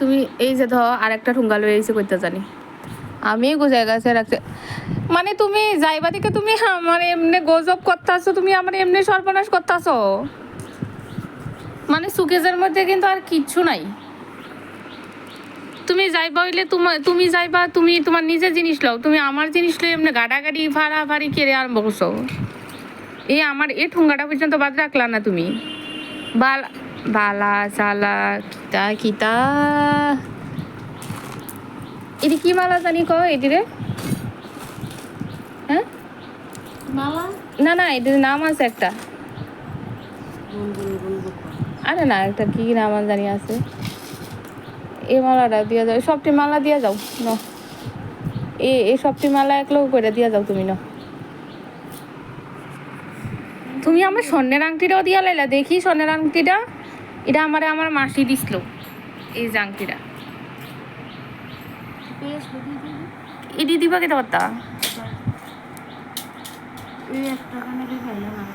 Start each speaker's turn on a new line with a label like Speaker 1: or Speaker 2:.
Speaker 1: তুমি এই যে ধর আর একটা ঠুঙ্গা লয়ে এসে করতে জানি আমি গুজাই গাছে রাখতে মানে তুমি যাইবা দিকে তুমি আমার এমনি গজব করতেছো, তুমি আমার এমনি সর্বনাশ করতেছো। মানে সুকেজের মধ্যে কিন্তু আর কিচ্ছু নাই। তুমি যাইবা হইলে তুমি যাইবা, তুমি তোমার নিজের জিনিস লও, তুমি আমার জিনিস লই এমনি গাড়াগাড়ি ভাড়ি কেড়ে আরম্ভ করছো। এই আমার এই ঠুঙ্গাটা পর্যন্ত বাদ রাখলা না তুমি। বালা চালা কিতা কিতা এটি কি মালা জানি ক এটিরে? হ্যাঁ
Speaker 2: মালা
Speaker 1: না না এটির নাম আছে একটা, আরে না একটা কি নাম জানি আছে। এই মালাটা দিয়া যাও, সবটি মালা দিয়া যাও ন, এই সবটি মালা এক লোক করে দিয়া যাও তুমি ন। তুমি আমার স্বর্ণের আংটিটাও দিয়া লাইলা, দেখি স্বর্ণের আংটিটা। এটা আমার মাসি দিছিল এই যে আংটিটা। এটি দিবা কেটে পারতা?
Speaker 2: এই একটা কানে দেখাইলাম আর